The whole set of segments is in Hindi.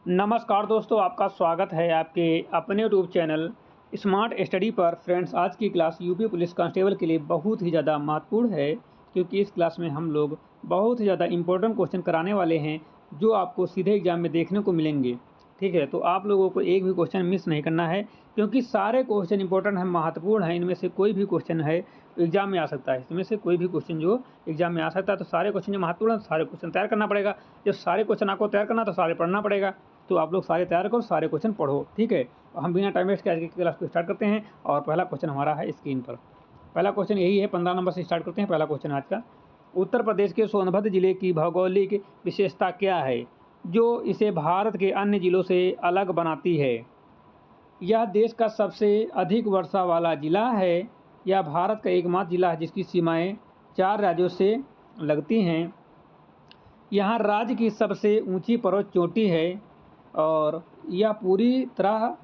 नमस्कार दोस्तों, आपका स्वागत है आपके अपने यूट्यूब चैनल स्मार्ट स्टडी पर। फ्रेंड्स, आज की क्लास यूपी पुलिस कांस्टेबल के लिए बहुत ही ज़्यादा महत्वपूर्ण है, क्योंकि इस क्लास में हम लोग बहुत ही ज़्यादा इंपॉर्टेंट क्वेश्चन कराने वाले हैं जो आपको सीधे एग्जाम में देखने को मिलेंगे। ठीक है, तो आप लोगों को एक भी क्वेश्चन मिस नहीं करना है, क्योंकि सारे क्वेश्चन इंपॉर्टेंट हैं, महत्वपूर्ण हैं। इनमें से कोई भी क्वेश्चन है एग्जाम में आ सकता है, इसमें से कोई भी क्वेश्चन जो एग्जाम में आ सकता है। तो सारे क्वेश्चन जो महत्वपूर्ण हैं, सारे क्वेश्चन तैयार करना पड़ेगा। जब सारे क्वेश्चन आपको तैयार करना तो सारे पढ़ना पड़ेगा। तो आप लोग सारे तैयार करो, सारे क्वेश्चन पढ़ो। ठीक है, हम बिना टाइम वेस्ट के आज की क्लास को स्टार्ट करते हैं। और पहला क्वेश्चन हमारा है स्क्रीन पर। पहला क्वेश्चन यही है, 15 नंबर से स्टार्ट करते हैं। पहला क्वेश्चन आज का, उत्तर प्रदेश के सोनभद्र जिले की भौगोलिक विशेषता क्या है जो इसे भारत के अन्य जिलों से अलग बनाती है? यह देश का सबसे अधिक वर्षा वाला जिला है। यह भारत का एकमात्र जिला है जिसकी सीमाएं 4 राज्यों से लगती हैं। यहाँ राज्य की सबसे ऊंची पर्वत चोटी है और यह पूरी तरह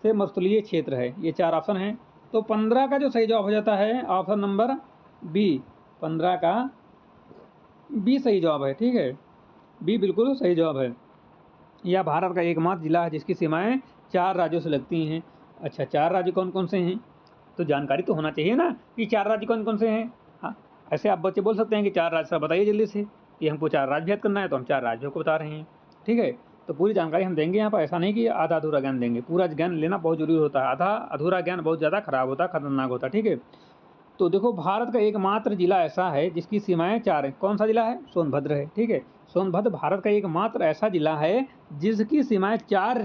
से मरुस्थलीय क्षेत्र है। ये 4 ऑप्शन हैं। तो 15 का जो सही जवाब हो जाता है ऑप्शन नंबर बी। 15 का बी सही जवाब है। ठीक है, बी बिल्कुल सही जवाब है। यह भारत का एकमात्र जिला है जिसकी सीमाएं 4 राज्यों से लगती हैं। अच्छा, 4 राज्य कौन कौन से हैं? तो जानकारी तो होना चाहिए ना कि 4 राज्य कौन कौन से हैं। हाँ, ऐसे आप बच्चे बोल सकते हैं कि 4 राज्य सर बताइए जल्दी से, कि हमको 4 राज्य याद करना है, तो हम 4 राज्यों को बता रहे हैं। ठीक है, तो पूरी जानकारी हम देंगे यहाँ पर। ऐसा नहीं कि आधा अधूरा ज्ञान देंगे, पूरा ज्ञान लेना बहुत जरूरी होता है। आधा अधूरा ज्ञान बहुत ज़्यादा खराब होता है, खतरनाक होता है। ठीक है, तो देखो, भारत का एकमात्र जिला ऐसा है जिसकी सीमाएं 4 हैं। कौन सा जिला है? सोनभद्र है। ठीक है, सोनभद्र भारत का एकमात्र ऐसा जिला है जिसकी सीमाएं 4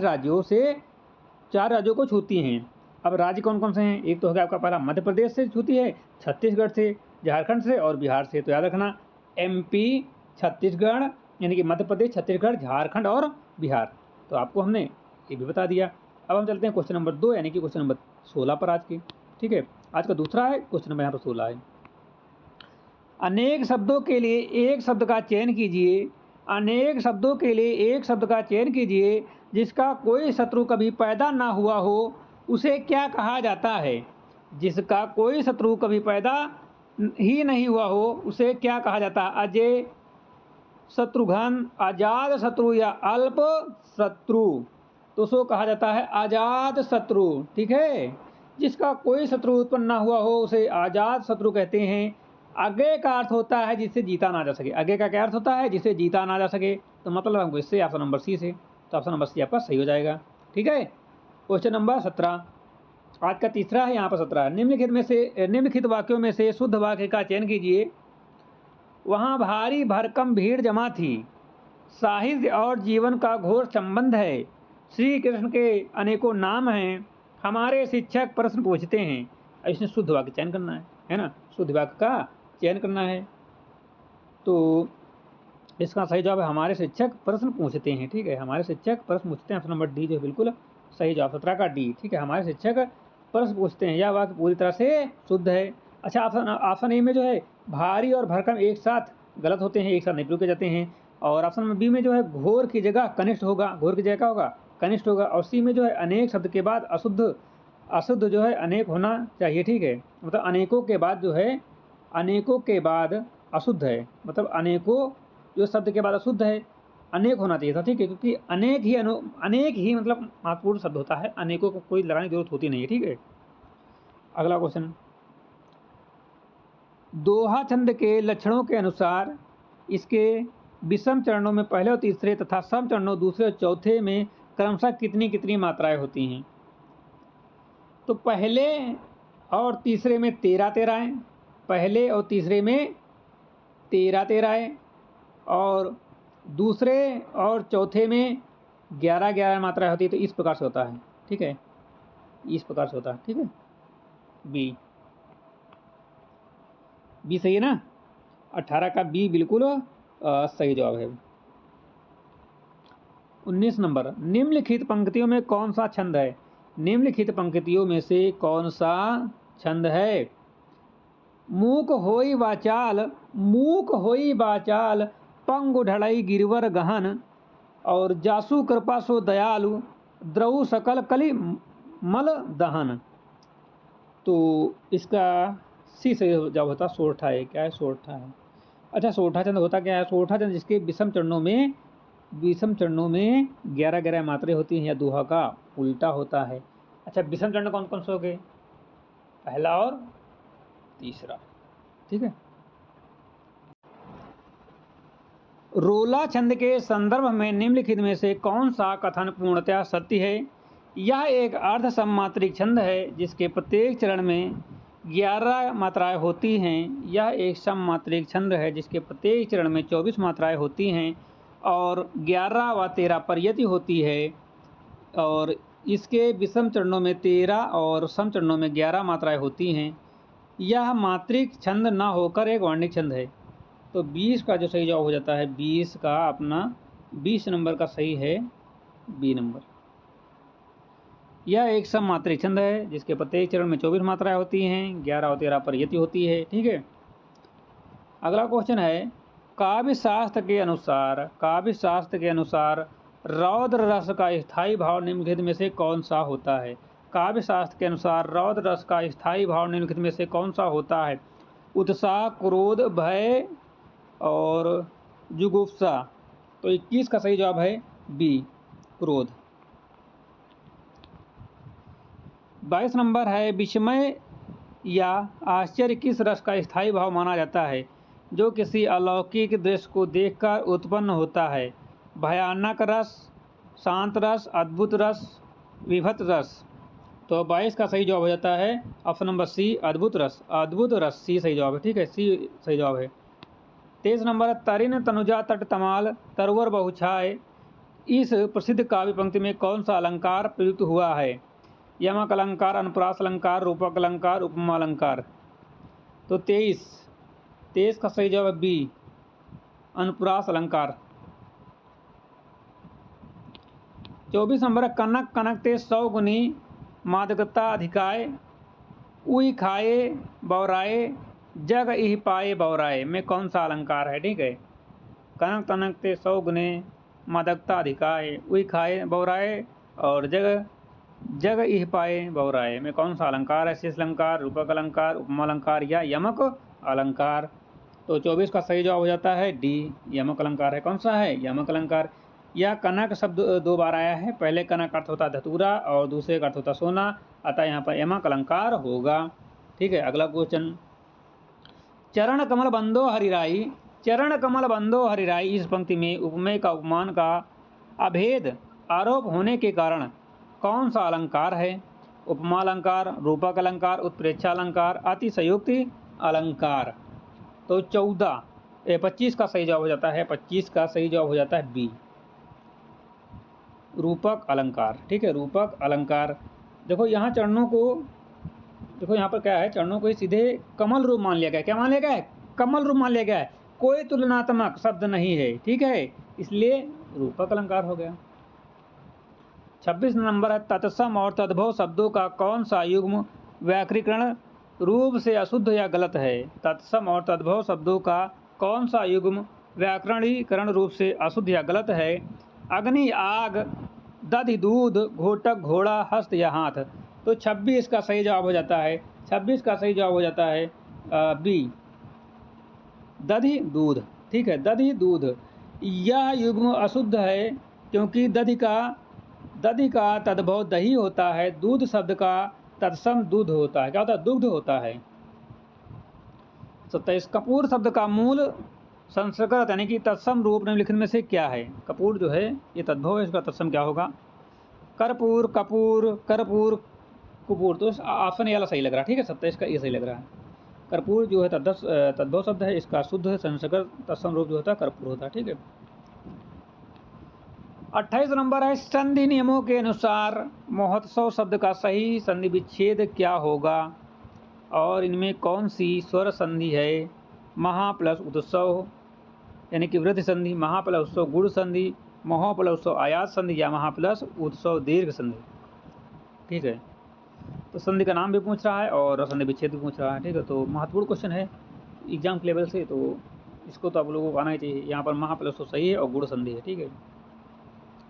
राज्यों को छूती हैं। अब राज्य कौन कौन से हैं? एक तो हो गया आपका पहला मध्य प्रदेश से छूती है, छत्तीसगढ़ से, झारखंड से और बिहार से। तो याद रखना, एमपी, छत्तीसगढ़, यानी कि मध्य प्रदेश, छत्तीसगढ़, झारखंड और बिहार। तो आपको हमने ये भी बता दिया। अब हम चलते हैं क्वेश्चन नंबर 2, यानी कि क्वेश्चन नंबर 16 पर आज की। ठीक है, आज का दूसरा है, क्वेश्चन नंबर यहाँ पर 16 है। अनेक शब्दों के लिए एक शब्द का चयन कीजिए। अनेक शब्दों के लिए एक शब्द का चयन कीजिए जिसका कोई शत्रु कभी पैदा ना हुआ हो, उसे क्या कहा जाता है? जिसका कोई शत्रु कभी पैदा ही नहीं हुआ हो, उसे क्या कहा जाता है? अजय, शत्रुघ्न, अजात शत्रु या अल्प शत्रु? तो उसको कहा जाता है अजात शत्रु। ठीक है, जिसका कोई शत्रु उत्पन्न ना हुआ हो उसे अजात शत्रु कहते हैं। अज्ञेय का अर्थ होता है जिसे जीता ना जा सके। अज्ञेय का क्या अर्थ होता है? जिसे जीता ना जा सके। तो मतलब हमको इससे ऑप्शन नंबर सी से, तो ऑप्शन नंबर सी आपका सही हो जाएगा। ठीक है, क्वेश्चन नंबर 17 आज का तीसरा है। यहाँ पर 17, निम्नलिखित वाक्यों में से शुद्ध वाक्य का चयन कीजिए। वहाँ भारी भरकम भीड़ जमा थी। साहित्य और जीवन का घोर संबंध है। श्री कृष्ण के अनेकों नाम हैं। हमारे शिक्षक प्रश्न पूछते हैं। अब इसमें शुद्ध वाक्य चयन करना है ना, शुद्ध वाक्य का चयन करना है। तो इसका सही जवाब है हमारे शिक्षक प्रश्न पूछते हैं। ठीक है, हमारे शिक्षक प्रश्न पूछते हैं, ऑप्शन नंबर डी जो बिल्कुल सही जवाब, 17 का डी। ठीक है, हमारे शिक्षक प्रश्न पूछते हैं, यह वाक्य पूरी तरह से शुद्ध है। अच्छा, ऑप्शन ए में जो है भारी और भरकम एक साथ गलत होते हैं, एक साथ नहीं प्रयोग किए जाते हैं। और ऑप्शन नंबर बी में जो है घोर की जगह कनिष्ठ होगा, घोर की जगह क्या होगा? कनिष्ठ होगा। और सी में जो है अनेक शब्द के बाद अशुद्ध जो है अनेक होना चाहिए। ठीक है, मतलब अनेकों के बाद जो है, अनेकों के बाद अशुद्ध है, मतलब अनेकों जो शब्द के बाद अशुद्ध है, अनेक होना चाहिए था। ठीक है, क्योंकि अनेक ही मतलब महत्वपूर्ण शब्द होता है, अनेकों को कोई लगाने की जरूरत होती नहीं है। ठीक है, अगला क्वेश्चन, दोहा छंद के लक्षणों के अनुसार इसके विषम चरणों में पहले और तीसरे तथा सम चरणों दूसरे और चौथे में क्रमशः कितनी कितनी मात्राएं होती हैं? तो पहले और तीसरे में 13 13, पहले और तीसरे में 13 13, और दूसरे और चौथे में 11 11 मात्राएं होती है। तो इस प्रकार से होता है। ठीक है, इस प्रकार से होता है। ठीक है, बी सही है ना, 18 का बी बिल्कुल सही जवाब है। 19 नंबर, निम्नलिखित पंक्तियों में कौन सा छंद है? निम्नलिखित पंक्तियों में से कौन सा छंद है? मूक होई वाचाल पंगु ढड़ई गिरवर गहन, और जासु कृपा सो दयालु द्रऊ सकल कलि मल दहन। तो इसका सी से जब होता सोरठा है। क्या है? सोरठा है। अच्छा, सोरठा चंद होता क्या है? सोरठा चंद जिसके विषम चरणों में विषम चरणों में 11-11 मात्रा होती हैं या दोहा का उल्टा होता है। अच्छा, विषम चरण कौन कौन से हो गए? पहला और तीसरा, ठीक है। रोला छंद के संदर्भ में निम्नलिखित में से कौन सा कथन पूर्णतया सत्य है? यह एक अर्ध सममात्रिक छंद है जिसके प्रत्येक चरण में 11 मात्राएं होती हैं। यह एक सममात्रिक छंद है जिसके प्रत्येक चरण में 24 मात्राएं होती हैं और 11 व 13 प्रयति होती है, और इसके विषम चरणों में 13 और सम चरणों में 11 मात्राएं होती हैं। यह मात्रिक छंद न होकर एक वर्णिक छंद है। तो 20 का जो सही जवाब हो जाता है, 20 का अपना 20 नंबर का सही है बी नंबर। यह एक सममात्रिक छंद है जिसके प्रत्येक चरण में 24 मात्राएं होती हैं, 11 और 13 प्रयति होती है, ठीक है। अगला क्वेश्चन है, काव्य शास्त्र के अनुसार रौद्र रस का स्थायी भाव निम्नलिखित में से कौन सा होता है? काव्य शास्त्र के अनुसार रौद्र रस का स्थायी भाव निम्नलिखित में से कौन सा होता है? उत्साह, क्रोध, भय और जुगुप्सा। तो 21 का सही जवाब है बी, क्रोध। 22 नंबर है, विस्मय या आश्चर्य किस रस का स्थायी भाव माना जाता है जो किसी अलौकिक दृश्य को देखकर उत्पन्न होता है? भयानक रस, शांत रस, अद्भुत रस, विभत रस। तो 22 का सही जवाब हो जाता है ऑप्शन नंबर सी, अद्भुत रस। अद्भुत रस सी सही जवाब है, ठीक है, सी सही जवाब है। 23 नंबर, तरिन तनुजा तट तमाल तरवर बहुछाय। इस प्रसिद्ध काव्य पंक्ति में कौन सा अलंकार प्रयुक्त हुआ है? यमक अलंकार, अनुप्रास अलंकार, रूपक अलंकार, उपमा अलंकार। तो 23 का सही जवाब है बी, अनुप्रास अलंकार। 24 नंबर, कनक कनक ते 100 गुनी मादकता अधिकाय, उई खाए बौराए, जग इह पाए बौराए में कौन सा अलंकार है? ठीक है, कनक तनक ते 100 गुने मादकता अधिकाय, उई खाए बौराए और जग इह पाए बौराए में कौन सा अलंकार है? शेष अलंकार, रूपक अलंकार, उपमा अलंकार या यमक अलंकार। तो 24 का सही जवाब हो जाता है डी, यमक अलंकार है। कौन सा है? यमक अलंकार। यह कनक शब्द 2 बार आया है, पहले कनक अर्थ होता धतूरा और दूसरे का अर्थ होता सोना, अतः यहाँ पर यमक अलंकार होगा, ठीक है। अगला क्वेश्चन, चरण कमल बंदो हरिराई, चरण कमल बंदो हरिराई इस पंक्ति में उपमेय का उपमान का अभेद आरोप होने के कारण कौन सा अलंकार है? उपमा अलंकार, रूपक अलंकार, उत्प्रेक्षा अलंकार, अतिशयोक्ति अलंकार। तो 25 का सही जवाब हो जाता है, 25 का सही जवाब हो जाता है बी, रूपक अलंकार, ठीक है, रूपक अलंकार। देखो यहाँ चरणों को, देखो यहाँ पर क्या है, चरणों को सीधे कमल रूप मान लिया गया। क्या मान लिया गया है? कमल रूप मान लिया गया है, कोई तुलनात्मक शब्द नहीं है, ठीक है, इसलिए रूपक अलंकार हो गया। 26 नंबर है, तत्सम और तद्भव शब्दों का कौन सा युग्म व्याकरणिक रूप से अशुद्ध या गलत है? तत्सम और तद्भव शब्दों का कौन सा युग्म व्याकरणीकरण रूप से अशुद्ध या गलत है? अग्नि, आग, दधि, दूध, घोटक, घोड़ा, हस्त या हाथ। तो 26 का सही जवाब हो जाता है, 26 का सही जवाब हो जाता है बी, दधि, दूध, ठीक है, दधि, दूध। यह युग्म अशुद्ध है क्योंकि दधि का तद्भव दही होता है, दूध शब्द का तत्सम दूध होता है। क्या होता है? दुग्ध होता है। 27, कपूर शब्द का मूल संस्कृत यानी कि तत्सम रूप निम्नलिखित में से क्या है? कपूर जो है ये तद्भव है, इसका तत्सम क्या होगा? कर्पूर, कपूर, कर्पूर, कुपूर। तो ऑप्शन ये वाला सही लग रहा है, ठीक है, 27 का ये सही लग रहा है। कर्पूर जो है तद्भव शब्द है, इसका शुद्ध संस्कृत तत्सम रूप जो होता है कर्पूर होता है, ठीक है। 28 नंबर है, संधि नियमों के अनुसार महोत्सव शब्द का सही संधि विच्छेद क्या होगा और इनमें कौन सी स्वर संधि है? महा प्लस उत्सव यानी कि वृद्धि संधि, महा प्लस उत्सव गुण संधि, महो प्लस उत्सव आयात संधि या महा प्लस उत्सव दीर्घ संधि, ठीक है। तो संधि का नाम भी पूछ रहा है और संधि विच्छेद भी पूछ रहा है, ठीक है। तो महत्वपूर्ण क्वेश्चन है एग्जाम के लेवल से, तो इसको तो आप लोगों को आना ही चाहिए। यहाँ पर महा प्लस उत्सव सही है और गुण संधि है, ठीक है,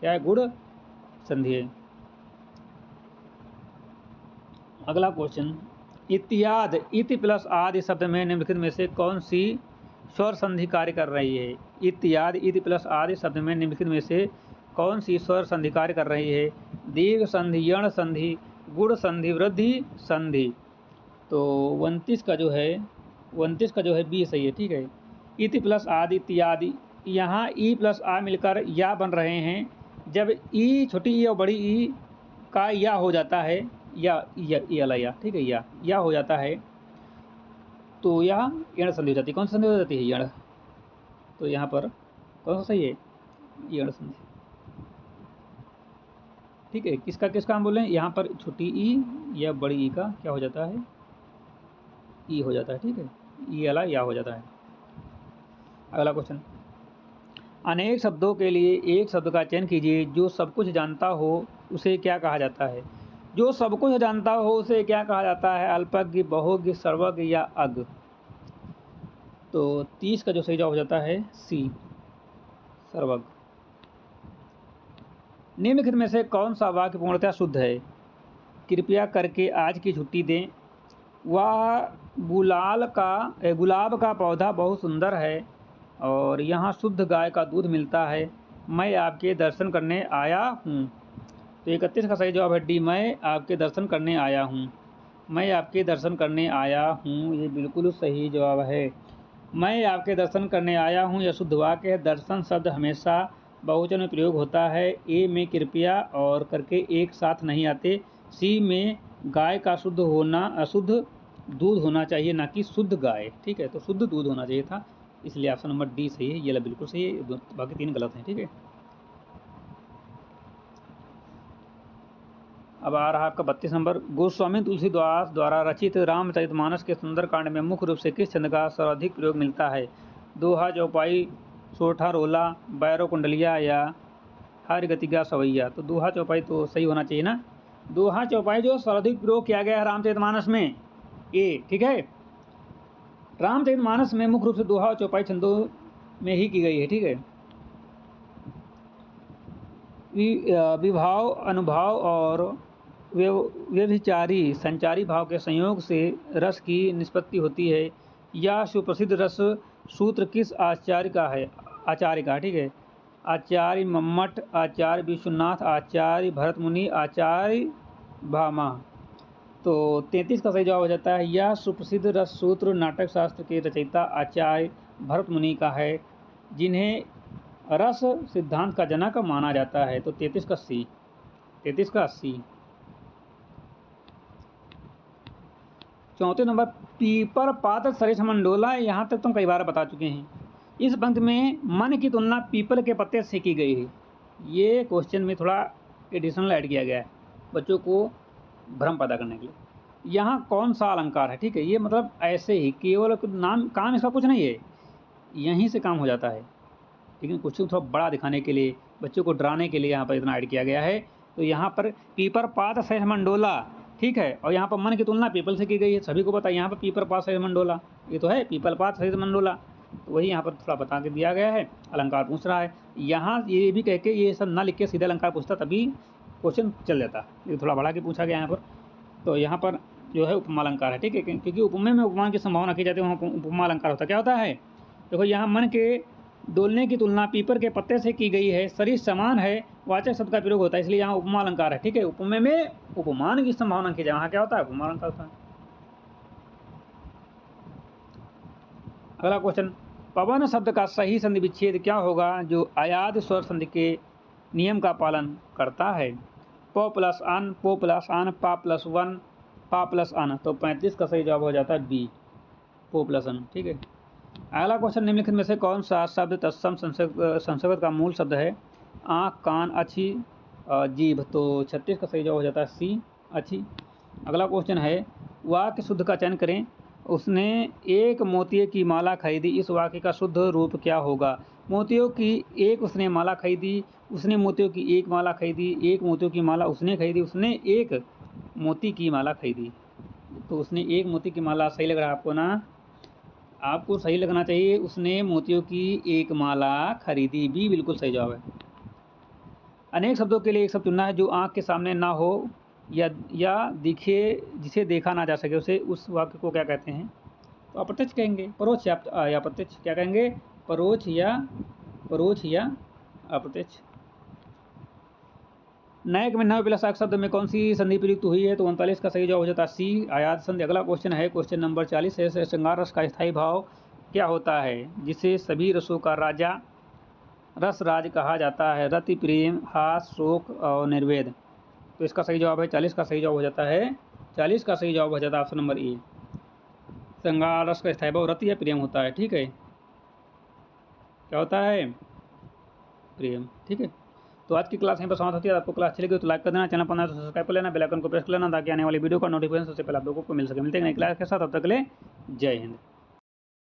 क्या है? गुण संधि है। अगला क्वेश्चन, इत्यादि, इति प्लस आदि शब्द में निम्नलिखित में से कौन सी स्वर संधि कार्य कर रही है? इत्यादि इति प्लस आदि शब्द में निम्नलिखित में से कौन सी स्वर संधि कार्य कर रही है? दीर्घ संधि, यण संधि, गुण संधि, वृद्धि संधि। तो 29 का जो है बी सही है, ठीक है। इति प्लस आदि इत्यादि, यहाँ ई प्लस आ मिलकर या बन रहे हैं। जब ई, छोटी ई और बड़ी ई का या हो जाता है, या ठीक है, या हो जाता है तो यह यण संधि हो जाती है। कौन सी संधि हो जाती है? यण। तो यहाँ पर कौन सा सही है? यण संधि, ठीक है। किसका हम बोले? यहाँ पर छोटी ई या बड़ी ई का क्या हो जाता है? ई हो जाता है, ठीक है। ई वाला या हो जाता है। अगला क्वेश्चन, अनेक शब्दों के लिए एक शब्द का चयन कीजिए। जो सब कुछ जानता हो उसे क्या कहा जाता है? जो सब कुछ जानता हो उसे क्या कहा जाता है? अल्पज्ञ, बहुज्ञ, सर्वज्ञ या अज्ञ। तो 30 का जो सही जवाब हो जाता है सी, सर्वज्ञ। निम्नलिखित में से कौन सा वाक्य पूर्णतः शुद्ध है? कृपया करके आज की छुट्टी दें। वह गुलाब का पौधा बहुत सुंदर है और यहाँ शुद्ध गाय का दूध मिलता है। मैं आपके दर्शन करने आया हूँ। तो 31 का सही जवाब है डी, मैं आपके दर्शन करने आया हूँ। मैं आपके दर्शन करने आया हूँ, ये बिल्कुल सही जवाब है। मैं आपके दर्शन करने आया हूँ यह शुद्ध वाक्य है। दर्शन शब्द हमेशा बहुवचन में प्रयोग होता है। ए में कृपया और करके एक साथ नहीं आते। सी में गाय का शुद्ध होना, अशुद्ध दूध होना चाहिए, ना कि शुद्ध गाय, ठीक है। तो शुद्ध दूध होना चाहिए था, इसलिए ऑप्शन नंबर डी सही है। ये बिल्कुल सही है, बाकी 3 गलत हैं, ठीक है। अब आ रहा आपका 32 नंबर। गोस्वामी तुलसीदास द्वारा रचित रामचरितमानस के सुंदरकांड में मुख्य रूप से किस छंद का सर्वाधिक प्रयोग मिलता है? दोहा, चौपाई, सोठा रोला, बैरो कुंडलिया या हर गतिका सवैया। तो दोहा चौपाई तो सही होना चाहिए ना। दोहा चौपाई जो सर्वाधिक प्रयोग किया गया है रामचरितमानस में, ये ठीक है। रामचरितमानस में मुख्य रूप से दोहा और चौपाई छंदों में ही की गई है, ठीक है। विभाव, अनुभाव और व्यभिचारी संचारी भाव के संयोग से रस की निष्पत्ति होती है। यह सुप्रसिद्ध रस सूत्र किस आचार्य का, ठीक है। आचार्य मम्मट, आचार्य विश्वनाथ, आचार्य भरतमुनि, आचार्य भामा। तो 33 का सही जवाब हो जाता है यह सुप्रसिद्ध रस सूत्र नाटक शास्त्र के रचयिता आचार्य भरतमुनि का है, जिन्हें रस सिद्धांत का जनक माना जाता है। तो 33 का सी। 34 नंबर, पीपर पात सरिस मंडोला। यहाँ तक तुम कई बार बता चुके हैं। इस पंक्ति में मन की तुलना पीपल के पत्ते से की गई है। ये क्वेश्चन में थोड़ा एडिशनल ऐड किया गया है बच्चों को भ्रम पैदा करने के लिए। यहाँ कौन सा अलंकार है, ठीक है। ये मतलब ऐसे ही केवल नाम, काम इसका कुछ नहीं है, यहीं से काम हो जाता है, लेकिन क्वेश्चन थोड़ा बड़ा दिखाने के लिए, बच्चों को डराने के लिए यहाँ पर इतना ऐड किया गया है। तो यहाँ पर पीपर पात सरिस मंडोला, ठीक है। और यहाँ पर मन की तुलना पीपल से की गई है, सभी को पता है। यहाँ पर पीपर पात सरिस मंडोला, ये तो है पीपल पात सरिस मंडोला, तो वही यहाँ पर थोड़ा बता के दिया गया है। अलंकार पूछ रहा है, यहाँ ये भी कह के ये सब ना लिख के सीधा अलंकार पूछता तभी क्वेश्चन चल जाता, ये थोड़ा बढ़ा के पूछा गया यहाँ पर। तो यहाँ पर जो है उपमा अलंकार है, ठीक है, क्योंकि उपमे में उपमान की संभावना की जाती है, वहाँ उपमा अलंकार होता है। क्या होता है? देखो यहाँ मन के डोलने की तुलना पीपर के पत्ते से की गई है, शरीर समान है, वाचक शब्द का प्रयोग होता है, इसलिए यहाँ उपमा अलंकार है, ठीक है। उपमे में उपमान की संभावना की जाए, वहाँ क्या होता है? उपमा अलंकार होता है। अगला क्वेश्चन, पवन शब्द का सही संधि विच्छेद क्या होगा जो अयाद स्वर संधि के नियम का पालन करता है? प प्लस अन, पो प्लस अन, पा प्लस वन, पा प्लस अन। तो 35 का सही जवाब हो जाता है बी, पो प्लस अन, ठीक है। अगला क्वेश्चन, निम्नलिखित में से कौन सा शब्द तत्सम संस्कृत का मूल शब्द है? आँख, कान, अच्छी, जीभ। तो 36 का सही जवाब हो जाता है सी, अच्छी। अगला क्वेश्चन है, वाक्य शुद्ध का चयन करें। उसने एक मोतिये की माला खरीदी, इस वाक्य का शुद्ध रूप क्या होगा? मोतियों की एक उसने माला खरीदी, उसने मोतियों की एक माला खरीदी, एक मोतियों की माला उसने खरीदी, उसने एक मोती की माला खरीदी। तो उसने एक मोती की माला सही लग रहा है आपको ना? आपको सही लगना चाहिए, उसने मोतियों की एक माला खरीदी, भी बिल्कुल सही जवाब है। अनेक शब्दों के लिए एक शब्द चुनना है जो आँख के सामने ना हो या दिखे, जिसे देखा ना जा सके, उसे उस वाक्य को क्या कहते हैं? तो अप्रत्यक्ष कहेंगे, परोक्ष या प्रत्यक्ष, क्या कहेंगे, परोक्ष या अप्रत्यक्ष। नायक में नव प्लस शब्द में कौन सी संधि प्रयुक्त हुई है? तो 39 का सही जवाब हो जाता है सी, आयात संधि। अगला क्वेश्चन है, क्वेश्चन नंबर 40 है, श्रृंगार रस का स्थायी भाव क्या होता है जिसे सभी रसों का राजा रस राज कहा जाता है? रति, प्रेम, हास, शोक और निर्वेद। तो इसका सही जवाब है 40 का सही जवाब हो जाता है, 40 का सही जवाब हो जाता है ऑप्शन नंबर ए। श्रृंगार रस का स्थायी भाव रति या प्रेम होता है। ठीक है, क्या होता है? प्रेम। ठीक है, तो आज की क्लास यहीं पर समाप्त होती है। आपको क्लास अच्छी लगी तो लाइक कर देना, चैनल पर नया तो सब्सक्राइब कर लेना, बेल आइकन को प्रेस कर लेना ताकि आने वाली वीडियो का नोटिफिकेशन सबसे पहले आप लोगों को मिल सके। मिलते हैं नई क्लास के साथ, तब तक के लिए जय हिंद।